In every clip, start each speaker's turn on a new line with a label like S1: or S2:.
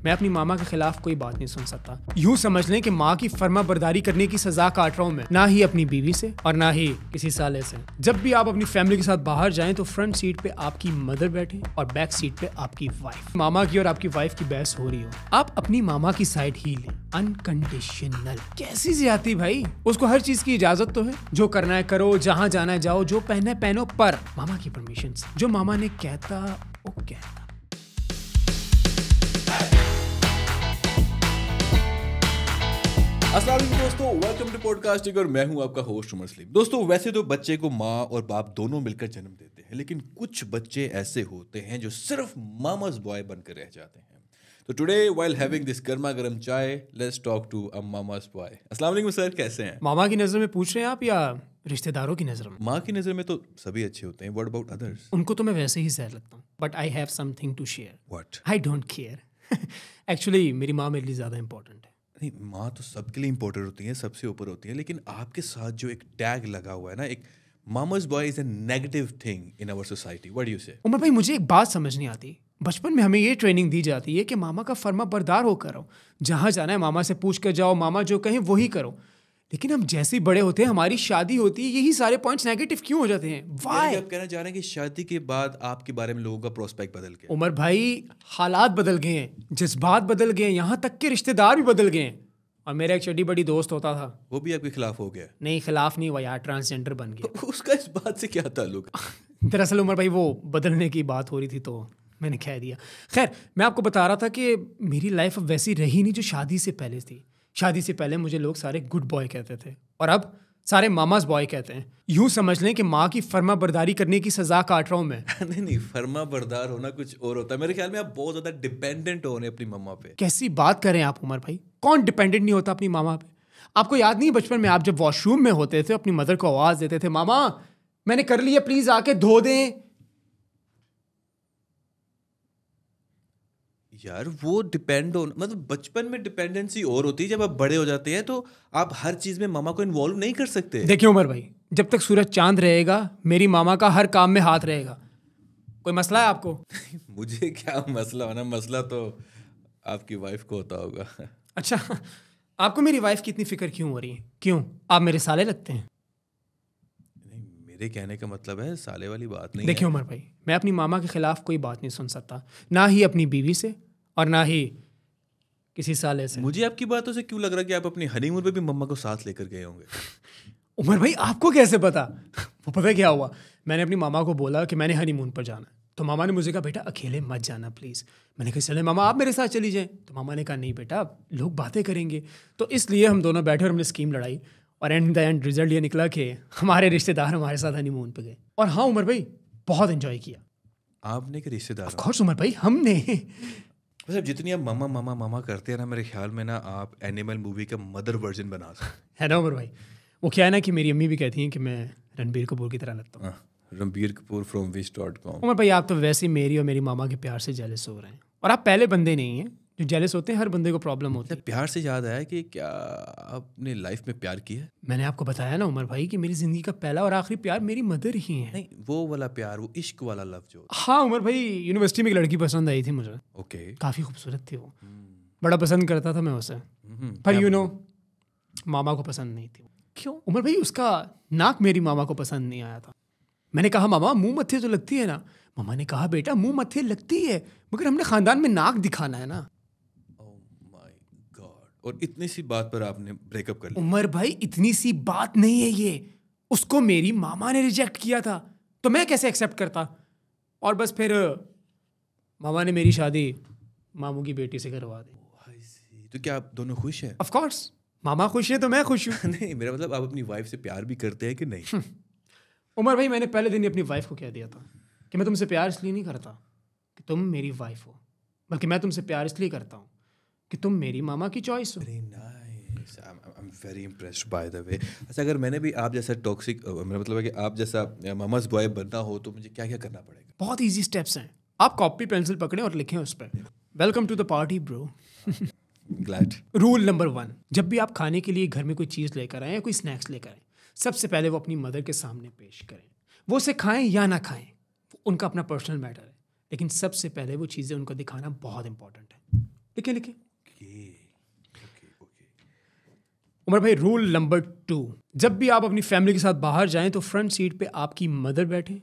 S1: मैं अपनी मामा के खिलाफ कोई बात नहीं सुन सकता। यूं समझ लें कि माँ की फर्मा बरदारी करने की सजा काट रहा हूँ मैं, ना ही अपनी बीवी से और ना ही किसी साले से। जब भी आप अपनी फैमिली के साथ बाहर जाएं तो फ्रंट सीट पे आपकी मदर बैठे और बैक सीट पे आपकी वाइफ। मामा की और आपकी वाइफ की बहस हो रही हो, आप अपनी मामा की साइड ही लें, अनकंडीशनल। कैसी ज्यादती भाई, उसको हर चीज की इजाजत तो है, जो करना है करो, जहाँ जाना है जाओ, जो पहनना है पहनो, पर मामा की परमिशन से। जो मामा ने कहता वो कहता।
S2: अस्सलाम वालेकुम दोस्तों, वेलकम टू पॉडकास्टिंग और मैं हूं आपका होस्ट उमर सलीम। दोस्तों, वैसे तो बच्चे को माँ और बाप दोनों मिलकर जन्म देते हैं, लेकिन कुछ बच्चे ऐसे होते हैं जो सिर्फ मामा's बॉय बनकर रह जाते हैं। तो टुडे व्हाइल हैविंग दिस गर्मा गर्म चाय, let's talk to a mama's boy. अस्सलाम वालेकुम सर, कैसे हैं?
S1: मामा की नजर में पूछ रहे हैं आप या रिश्तेदारों की नजर में?
S2: माँ की नज़र में तो सभी अच्छे होते हैं, व्हाट अबाउट अदर्स?
S1: उनको तो मैं वैसे ही सह लगता हूँ, but I have something to share.
S2: What?
S1: I don't care. Actually मेरी माँ मेरे लिए ज़्यादा इंपॉर्टेंट है।
S2: नहीं, माँ तो सबके लिए इंपॉर्टेंट होती है, सबसे ऊपर होती है, लेकिन आपके साथ जो एक टैग लगा हुआ है ना, एक mama's boy is a negative thing in our society, what do you say?
S1: Umar भाई, मुझे एक बात समझ नहीं आती। बचपन में हमें ये ट्रेनिंग दी जाती है कि मामा का फर्मा बरदार होकर रहो, जहाँ जाना है मामा से पूछ कर जाओ, मामा जो कहें वही करो। लेकिन हम जैसे ही बड़े होते हैं, हमारी शादी होती है, यही सारे पॉइंट्स नेगेटिव क्यों हो जाते हैं? वाई?
S2: आप कहना चाह रहे हैं कि शादी के बाद आपके बारे में लोगों का प्रोस्पेक्ट बदल गया?
S1: उमर भाई, हालात बदल गए हैं, जज्बात बदल गए हैं, यहाँ तक के रिश्तेदार भी बदल गए हैं। और मेरा एक चड्डी बड़ी दोस्त होता था,
S2: वो भी आपके खिलाफ हो गया?
S1: नहीं, खिलाफ नहीं हुआ यार, ट्रांसजेंडर बन गया।
S2: उसका इस बात से क्या ताल्लुक?
S1: दरअसल उमर भाई, वो बदलने की बात हो रही थी तो मैंने कह दिया। खैर, मैं आपको बता रहा था कि मेरी लाइफ अब वैसी रही नहीं जो शादी से पहले थी। शादी से पहले मुझे लोग सारे गुड बॉय कहते थे और अब सारे मामा's बॉय कहते हैं। यूं समझ लें कि माँ की फर्मा बरदारी करने की सजा काट रहा हूँ मैं।
S2: नहीं, फर्मा बरदार होना कुछ और होता है। मेरे ख्याल में आप बहुत ज्यादा डिपेंडेंट हो रहे हैं अपनी मम्मा पे।
S1: कैसी बात करें आप उमर भाई, कौन डिपेंडेंट नहीं होता अपनी मामा पे? आपको याद नहीं, बचपन में आप जब वॉशरूम में होते थे, अपनी मदर को आवाज देते थे, मामा मैंने कर लिया, प्लीज आके धो दें।
S2: यार वो डिपेंड हो, मतलब बचपन में डिपेंडेंसी और होती है, जब आप बड़े हो जाते हैं तो आप हर चीज में मामा को इन्वॉल्व नहीं कर सकते।
S1: देखिए उमर भाई, जब तक सूरज चांद रहेगा मेरी मामा का हर काम में हाथ रहेगा। कोई मसला है आपको?
S2: मुझे क्या मसला होना, मसला तो आपकी वाइफ को होता होगा।
S1: अच्छा, आपको मेरी वाइफ की इतनी फिक्र क्यों हो रही है? क्यों, आप मेरे साले लगते हैं?
S2: नहीं, मेरे कहने का मतलब है साले वाली बात नहीं
S1: देखिए
S2: है।
S1: उमर भाई, मैं अपनी मामा के खिलाफ कोई बात नहीं सुन सकता, ना ही अपनी बीवी से और ना ही किसी साले से।
S2: मुझे आपकी बातों से क्यों लग रहा है कि आप अपनी हनीमून पे भी मम्मा को साथ लेकर गए होंगे।
S1: उमर भाई, आपको कैसे पता? वो पता है क्या हुआ, मैंने अपनी मामा को बोला कि मैंने हनीमून पर जाना है, तो मामा ने मुझे कहा बेटा अकेले मत जाना प्लीज़। मैंने कहा चले मामा, आप मेरे साथ चली जाएं। तो मामा ने कहा नहीं बेटा, लोग बातें करेंगे। तो इसलिए हम दोनों बैठे और हमने स्कीम लड़ाई और एंड द एंड रिजल्ट ये निकला कि हमारे रिश्तेदार हमारे साथ हनीमून पे गए। और हाँ उमर भाई, बहुत एंजॉय किया।
S2: आपने के रिश्तेदार?
S1: ऑफ कोर्स उमर भाई, हमने।
S2: मतलब जितनी आप मामा मामा मामा करते हैं ना, मेरे ख्याल में ना आप एनिमल मूवी का मदर वर्जन बना सकते
S1: है ना उमर भाई? वो क्या है ना कि मेरी अम्मी भी कहती हैं कि मैं रणबीर कपूर की तरह लगता हूँ।
S2: Ranbir Kapoor from wish.com।
S1: उमर भाई, आप तो वैसे ही मेरी और मेरी मामा के प्यार से जेलस हो रहे हैं, और आप पहले बंदे नहीं हैं जो जेलस होते हैं। हर बंदे को प्रॉब्लम होती है।
S2: प्यार से याद आया कि क्या आपने लाइफ में प्यार किया है?
S1: मैंने आपको बताया ना उमर भाई कि मेरी जिंदगी का पहला और आखिरी प्यार मेरी मदर ही है।
S2: नहीं, वो वाला प्यार, वो इश्क वाला लव जो।
S1: हाँ उमर भाई, यूनिवर्सिटी में एक लड़की पसंद आई थी मुझे।
S2: ओके।
S1: काफ़ी खूबसूरत थी वो, बड़ा पसंद करता था मैं उसे, पर यू नो मामा को पसंद नहीं थी। क्यों उमर भाई? उसका नाक मेरी मामा को पसंद नहीं आया था। मैंने कहा मामा मुंह मत्थे तो लगती है ना? मामा ने कहा बेटा मुंह मत्थे लगती है, मगर हमने खानदान में नाक दिखाना है ना।
S2: ओह माय गॉड, और इतनी सी बात पर आपने ब्रेकअप कर लिया?
S1: उमर भाई, इतनी सी बात नहीं है ये, उसको मेरी मामा ने रिजेक्ट किया था तो मैं कैसे एक्सेप्ट करता? और बस फिर मामा ने मेरी शादी मामू की बेटी से करवा दी।
S2: तो क्या आप दोनों खुश हैं?
S1: ऑफ कोर्स, मामा खुश है तो मैं खुश हूँ।
S2: नहीं, मेरा मतलब आप अपनी वाइफ से प्यार भी करते हैं कि नहीं?
S1: उमर भाई, मैंने पहले दिन ही अपनी वाइफ को कह दिया था कि मैं तुमसे प्यार इसलिए नहीं करता कि तुम मेरी वाइफ हो, बल्कि मैं तुमसे प्यार इसलिए करता हूँ कि तुम मेरी मामा की चॉइस हो।
S2: Very nice, I am very impressed by the way. अच्छा, अगर मैंने भी आप जैसा टॉक्सिक, मेरा मतलब है कि आप जैसा मामा's बॉय बनना हो तो मुझे क्या क्या करना पड़ेगा?
S1: बहुत ईजी स्टेप्स हैं, आप कॉपी पेंसिल पकड़ें और लिखें उस पर, welcome to the party bro.
S2: Glad.
S1: Rule number 1, जब भी आप खाने के लिए घर में कोई चीज़ लेकर आएँ या कोई स्नैक्स लेकर आएँ, सबसे पहले वो अपनी मदर के सामने पेश करें। वो उसे खाएं या ना खाएं, वो उनका अपना पर्सनल मैटर है, लेकिन सबसे पहले वो चीज़ें उनको दिखाना बहुत इंपॉर्टेंट है। लिखे
S2: ओके।
S1: उमर भाई, रूल नंबर 2, जब भी आप अपनी फैमिली के साथ बाहर जाएं तो फ्रंट सीट पे आपकी मदर बैठे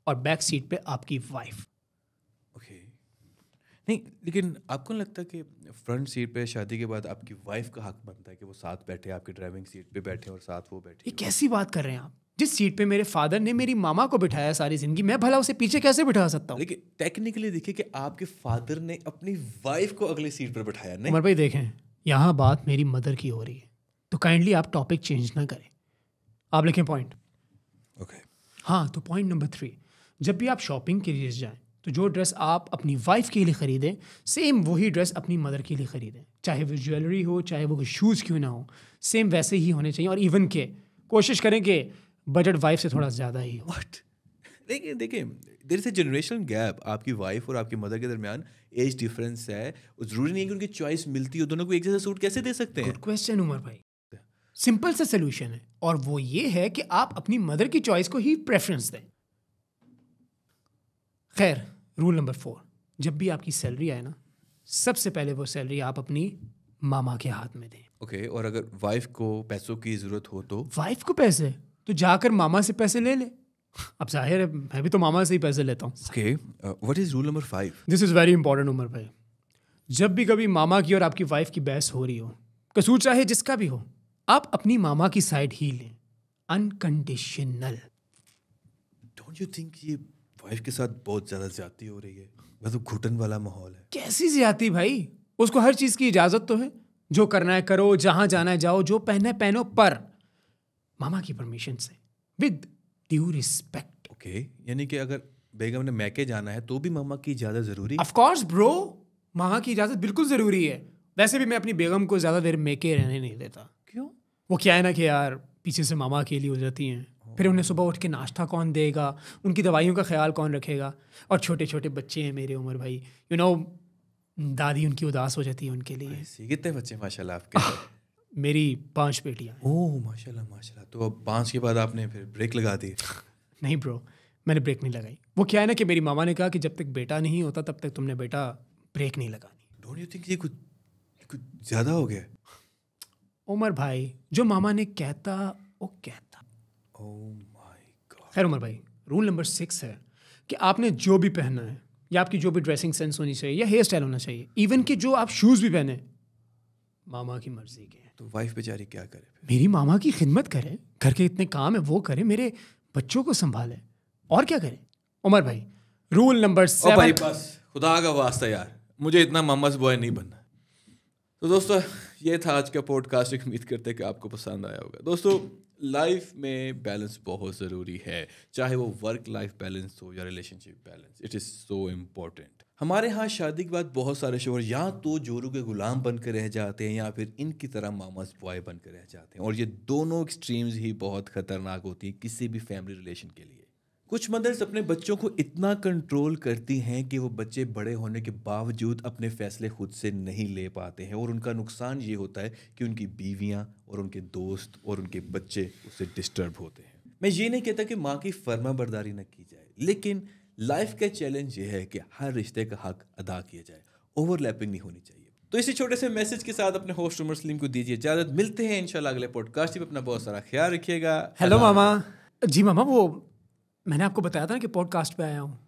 S1: और बैक सीट पे आपकी वाइफ।
S2: ओके, नहीं लेकिन आपको नहीं लगता कि फ्रंट सीट पे शादी के बाद आपकी वाइफ का हक बनता है कि वो साथ बैठे, आपकी ड्राइविंग सीट पे बैठे और साथ वो बैठे?
S1: ये कैसी बात कर रहे हैं आप? जिस सीट पे मेरे फादर ने मेरी मामा को बिठाया सारी जिंदगी, मैं भला उसे पीछे कैसे बिठा सकता हूँ?
S2: लेकिन टेक्निकली देखिए कि आपके फादर ने अपनी वाइफ को अगली सीट पर बैठाया, नहीं?
S1: उमर भाई देखें, यहाँ बात मेरी मदर की हो रही है, तो काइंडली आप टॉपिक चेंज ना करें। आप लिखें पॉइंट।
S2: ओके।
S1: हाँ, तो पॉइंट नंबर 3, जब भी आप शॉपिंग के लिए जाएं तो जो ड्रेस आप अपनी वाइफ के लिए ख़रीदें, सेम वही ड्रेस अपनी मदर के लिए ख़रीदें। चाहे वो ज्वेलरी हो, चाहे वो शूज़ क्यों ना हो, सेम वैसे ही होने चाहिए। और इवन के कोशिश करें कि बजट वाइफ से थोड़ा ज़्यादा ही हो।
S2: व्हाट? लेकिन देखिए, there is a generational gap आपकी वाइफ और आपकी मदर के दरमियान, एज डिफरेंस है। ज़रूरी नहीं है कि उनकी चॉइस मिलती हो, दोनों को एक जैसा सूट कैसे दे सकते हैं?
S1: गुड क्वेश्चन उमर भाई। सिंपल सा सोल्यूशन है, और वो ये है कि आप अपनी मदर की चॉइस को ही प्रेफरेंस दें। खैर, रूल नंबर 4, जब भी आपकी सैलरी आए ना, सबसे पहले वो सैलरी आप अपनी मामा के हाथ में दें।
S2: ओके, और अगर वाइफ को पैसों की ज़रूरत हो तो?
S1: वाइफ को पैसे तो जाकर मामा से पैसे ले ले। अब जाहिर है मैं भी तो मामा से ही पैसे लेता हूँ।
S2: Okay, what is rule number 5?
S1: This is very important Umar भाई। जब भी कभी मामा की और आपकी वाइफ की बहस हो रही हो, कसूर चाहे जिसका भी हो, आप अपनी मामा की साइड ही लें, अनकंडीशनल।
S2: डोंट यू थिंक ये वाइफ के साथ बहुत ज़्यादा ज्यादती हो रही है? मतलब घुटन वाला माहौल है।
S1: कैसी ज्यादती भाई? उसको हर चीज़ की इजाज़त तो है, जो करना है करो, जहाँ जाना है जाओ, जो पहनना है पहनो, पर मामा की परमिशन से, विद ड्यू रिस्पेक्ट।
S2: ओके, यानी कि अगर बेगम ने मैके जाना है तो भी मामा की इजाज़त ज़रूरी है?
S1: ऑफ कोर्स ब्रो, मामा की इजाज़त बिल्कुल ज़रूरी है। वैसे भी मैं अपनी बेगम को ज़्यादा देर मेके रहने नहीं देता।
S2: क्यों?
S1: वो क्या है ना कि यार पीछे से मामा अकेली हो जाती हैं, फिर उन्हें सुबह उठ के नाश्ता कौन देगा, उनकी दवाइयों का ख्याल कौन रखेगा, और छोटे छोटे बच्चे हैं मेरे उमर भाई, यू नो, दादी उनकी उदास हो जाती है उनके लिए।
S2: कितने बच्चे माशाल्लाह आपके?
S1: मेरी 5 बेटियां हैं।
S2: ओह माशाल्लाह माशाल्लाह। तो अब 5 के बाद आपने फिर ब्रेक लगा दी?
S1: नहीं ब्रो, मैंने ब्रेक नहीं लगाई। वो क्या है ना कि मेरी मामा ने कहा कि जब तक बेटा नहीं होता तब तक तुमने बेटा ब्रेक नहीं लगानी।
S2: डोंट यू थिंक ये कुछ ज़्यादा हो गया?
S1: उमर भाई, जो मामा ने कहता वो कहता।
S2: Oh my God.
S1: खैर उमर भाई, रूल नंबर 6 है कि आपने जो भी पहनना है, या आपकी जो भी ड्रेसिंग सेंस होनी चाहिए, या हेयर स्टाइल होना चाहिए, इवन कि जो आप शूज़ भी पहने, मामा की मर्जी के हैं।
S2: तो वाइफ बेचारी क्या करे फिर?
S1: मेरी मामा की खिदमत करे, घर के इतने काम है वो करे, मेरे बच्चों को संभाले, और क्या करे। उमर भाई, रूल नंबर 7।
S2: भाई बस, खुदा का वास्ता यार, मुझे इतना मम्मस बॉय नहीं बनना। तो दोस्तों, ये था आज का पॉडकास्ट। उम्मीद करते हैं कि आपको पसंद आया होगा। दोस्तों, लाइफ में बैलेंस बहुत ज़रूरी है, चाहे वो वर्क लाइफ बैलेंस हो या relationship balance. It is so important. हमारे यहाँ शादी के बाद बहुत सारे शोहर या तो जोरू के गुलाम बन कर रह जाते हैं, या फिर इनकी तरह मामास बॉय बन कर रह जाते हैं, और ये दोनों एक्सट्रीम्स ही बहुत खतरनाक होती हैं किसी भी फैमिली रिलेशन के लिए। कुछ मदर्स अपने बच्चों को इतना कंट्रोल करती हैं कि वो बच्चे बड़े होने के बावजूद अपने फैसले खुद से नहीं ले पाते हैं, और उनका नुकसान ये होता है कि उनकी बीवियां और उनके दोस्त और उनके बच्चे उससे डिस्टर्ब होते हैं। मैं ये नहीं कहता कि माँ की फर्माबरदारी न की जाए, लेकिन लाइफ का चैलेंज ये है कि हर रिश्ते का हक अदा किया जाए, ओवरलैपिंग नहीं होनी चाहिए। तो इसी छोटे से मैसेज के साथ अपने होस्ट उमर सलीम को दीजिए इजाज़त। मिलते हैं इंशाल्लाह अगले पॉडकास्ट में। अपना बहुत सारा ख्याल रखिएगा।
S1: हेलो मामा जी। मामा, वो मैंने आपको बताया था ना कि पॉडकास्ट पे आया हूँ।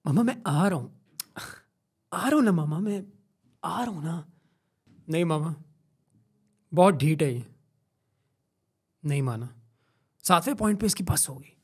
S1: मामा मैं आ रहा हूँ ना मामा, मैं आ रहा हूँ ना। नहीं मामा, बहुत ढीठ है ये, नहीं माना। 7वें पॉइंट पे इसकी बस होगी।